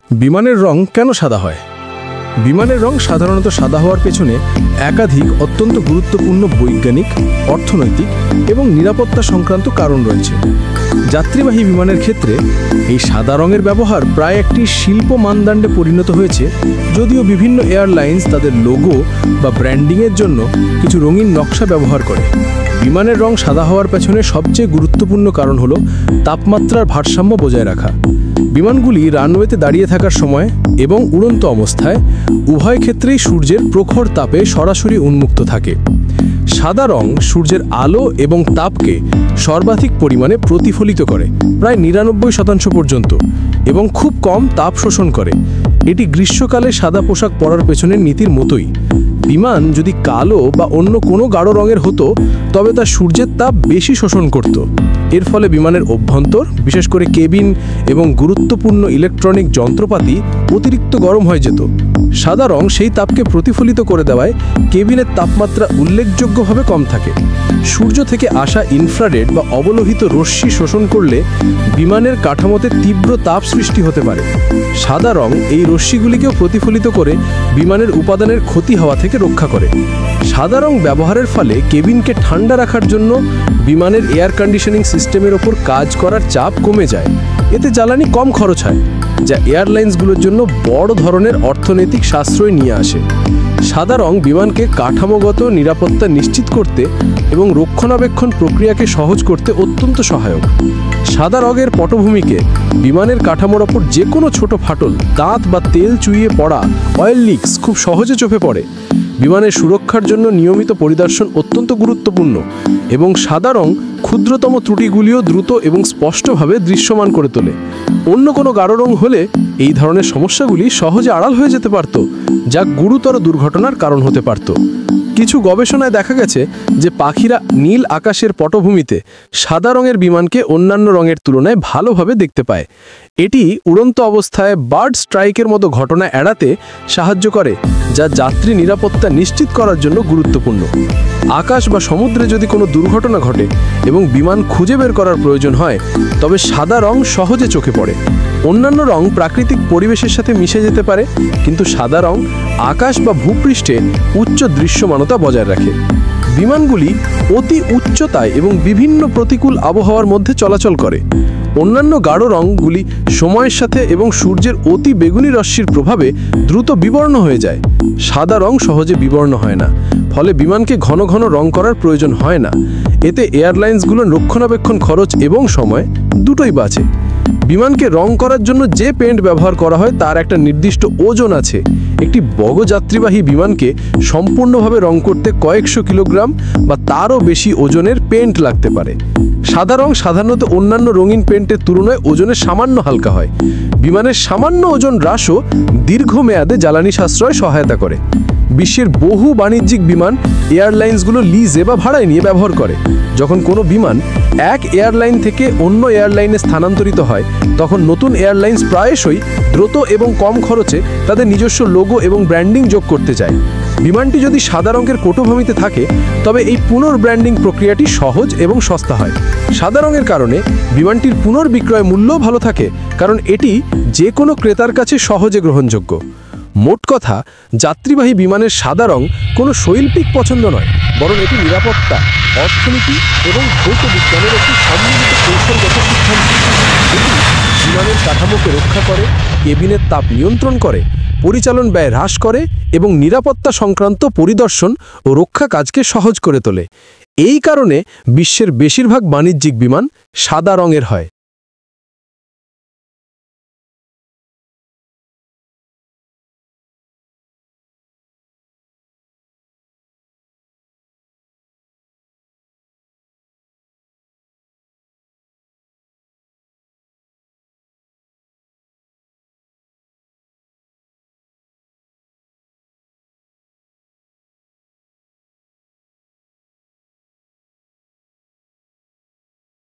বিমানের রং কেন সাদা হয়? বিমানের রং সাধারণত সাদা হওয়ার পেছনে একাধিক অত্যন্ত গুরুত্বপূর্ণ বৈজ্ঞানিক, অর্থনৈতিক এবং নিরাপত্তা সংক্রান্ত কারণ রয়েছে। যাত্রীবাহী বিমানের ক্ষেত্রে এই সাদা রঙের ব্যবহার প্রায় একটি শিল্প মানদণ্ডে পরিণত হয়েছে, যদিও বিভিন্ন এয়ারলাইন্স তাদের লোগো বা ব্র্যান্ডিংয়ের জন্য কিছু রঙিন নকশা ব্যবহার করে। বিমানের রং সাদা হওয়ার পেছনে সবচেয়ে গুরুত্বপূর্ণ কারণ হলো তাপমাত্রার ভারসাম্য বজায় রাখা। বিমানগুলি রানওয়েতে দাঁড়িয়ে থাকার সময় এবং উড়ন্ত অবস্থায় উভয় ক্ষেত্রেই সূর্যের প্রখর তাপে সরাসরি উন্মুক্ত থাকে। সাদা রং সূর্যের আলো এবং তাপকে সর্বাধিক পরিমাণে প্রতিফলিত করে, প্রায় ৯৯% পর্যন্ত, এবং খুব কম তাপ শোষণ করে। এটি গ্রীষ্মকালে সাদা পোশাক পরার পেছনের নীতির মতোই। বিমান যদি কালো বা অন্য কোনো গাঢ় রঙের হতো, তবে তা সূর্যের তাপ বেশি শোষণ করত। এর ফলে বিমানের অভ্যন্তর, বিশেষ করে কেবিন এবং গুরুত্বপূর্ণ ইলেকট্রনিক যন্ত্রপাতি অতিরিক্ত গরম হয়ে যেত। সাদা রং সেই তাপকে প্রতিফলিত করে দেওয়ায় কেবিনের তাপমাত্রা উল্লেখযোগ্যভাবে কম থাকে। সূর্য থেকে আসা ইনফ্রারেড বা অবলোহিত রশ্মি শোষণ করলে বিমানের কাঠামোতে তীব্র তাপ সৃষ্টি হতে পারে। সাদা রং এই রশ্মিগুলিকেও প্রতিফলিত করে বিমানের উপাদানের ক্ষতি হওয়া থেকে রক্ষা করে। সাদা রং ব্যবহারের ফলে কেবিনকে ঠান্ডা রাখার জন্য বিমানের এয়ার কন্ডিশনিং সিস্টেমের ওপর কাজ করার চাপ কমে যায়। এতে জ্বালানি কম খরচ হয়, যা এয়ারলাইন্সগুলোর জন্য বড় ধরনের অর্থনৈতিক সাশ্রয় নিয়ে আসে। সাদা রং বিমানকে কাঠামোগত নিরাপত্তা নিশ্চিত করতে এবং রক্ষণাবেক্ষণ প্রক্রিয়াকে সহজ করতে অত্যন্ত সহায়ক। সাদা রঙের পটভূমিকে বিমানের কাঠামোর ওপর যে কোনো ছোট ফাটল, দাঁত বা তেল চুইয়ে পড়া, অয়েল লিকস খুব সহজে চোখে পড়ে। বিমানের সুরক্ষার জন্য নিয়মিত পরিদর্শন অত্যন্ত গুরুত্বপূর্ণ, এবং সাদা রং ক্ষুদ্রতম ত্রুটিগুলিও দ্রুত এবং স্পষ্টভাবে দৃশ্যমান করে তোলে। অন্য কোনো গাঢ় রং হলে এই ধরনের সমস্যাগুলি সহজে আড়াল হয়ে যেতে পারত, যা গুরুতর দুর্ঘটনার কারণ হতে পারত। কিছু গবেষণায় দেখা গেছে যে পাখিরা নীল আকাশের পটভূমিতে সাদা রঙের বিমানকে অন্যান্য রঙের তুলনায় ভালোভাবে দেখতে পায়। এটি উড়ন্ত অবস্থায় বার্ড স্ট্রাইকের মতো ঘটনা এড়াতে সাহায্য করে, যা যাত্রী নিরাপত্তা নিশ্চিত করার জন্য গুরুত্বপূর্ণ। আকাশ বা সমুদ্রে যদি কোনো দুর্ঘটনা ঘটে এবং বিমান খুঁজে বের করার প্রয়োজন হয়, তবে সাদা রং সহজে চোখে পড়ে। অন্যান্য রং প্রাকৃতিক পরিবেশের সাথে মিশে যেতে পারে, কিন্তু সাদা রং আকাশ বা ভূপৃষ্ঠে উচ্চ দৃশ্যমানতা বজায় রাখে। বিমানগুলি অতি উচ্চতায় এবং বিভিন্ন প্রতিকূল আবহাওয়ার মধ্যে চলাচল করে। অন্যান্য গাঢ় রঙগুলি সময়ের সাথে এবং সূর্যের অতি বেগুনি রশ্মির প্রভাবে দ্রুত বিবর্ণ হয়ে যায়। সাদা রং সহজে বিবর্ণ হয় না, ফলে বিমানকে ঘন ঘন রং করার প্রয়োজন হয় না। এতে এয়ারলাইন্সগুলোর রক্ষণাবেক্ষণ খরচ এবং সময় দুটোই বাঁচে। বিমানকে রং করার জন্য যে পেইন্ট ব্যবহার করা হয় তার একটা নির্দিষ্ট ওজন আছে। একটি বড় যাত্রীবাহী বিমানকে সম্পূর্ণভাবে রং করতে কয়েকশো কিলোগ্রাম বা তারও বেশি ওজনের পেইন্ট লাগতে পারে। সাদা রং সাধারণত অন্যান্য রঙিন পেইন্টের তুলনায় ওজনে সামান্য হালকা হয়। বিমানের সামান্য ওজন হ্রাসও দীর্ঘমেয়াদে জ্বালানি সাশ্রয় সহায়তা করে। বিশ্বের বহু বাণিজ্যিক বিমান এয়ারলাইন্সগুলো লিজে বা ভাড়ায় নিয়ে ব্যবহার করে। যখন কোনো বিমান এক এয়ারলাইন থেকে অন্য এয়ারলাইনে স্থানান্তরিত হয়, তখন নতুন এয়ারলাইন্স প্রায়শই দ্রুত এবং কম খরচে তাদের নিজস্ব লোগো এবং ব্র্যান্ডিং যোগ করতে চায়। বিমানটি যদি সাদা রঙের পটভূমিতে থাকে, তবে এই পুনর্ব্র্যান্ডিং প্রক্রিয়াটি সহজ এবং সস্তা হয়। সাদা রঙের কারণে বিমানটির পুনর্বিক্রয় মূল্যও ভালো থাকে, কারণ এটি যে কোনো ক্রেতার কাছে সহজে গ্রহণযোগ্য। মোট কথা, যাত্রীবাহী বিমানের সাদা রং কোনো শৈল্পিক পছন্দ নয়, বরং এটি নিরাপত্তা, অর্থনীতি এবং ভৌত বিজ্ঞানের একটি সম্মিলিত কৌশলগত সিদ্ধান্ত। এটি বিমানের কাঠামোকে রক্ষা করে, কেবিনের তাপ নিয়ন্ত্রণ করে, পরিচালন ব্যয় হ্রাস করে এবং নিরাপত্তা সংক্রান্ত পরিদর্শন ও রক্ষা কাজকে সহজ করে তোলে। এই কারণে বিশ্বের বেশিরভাগ বাণিজ্যিক বিমান সাদা রঙের হয়।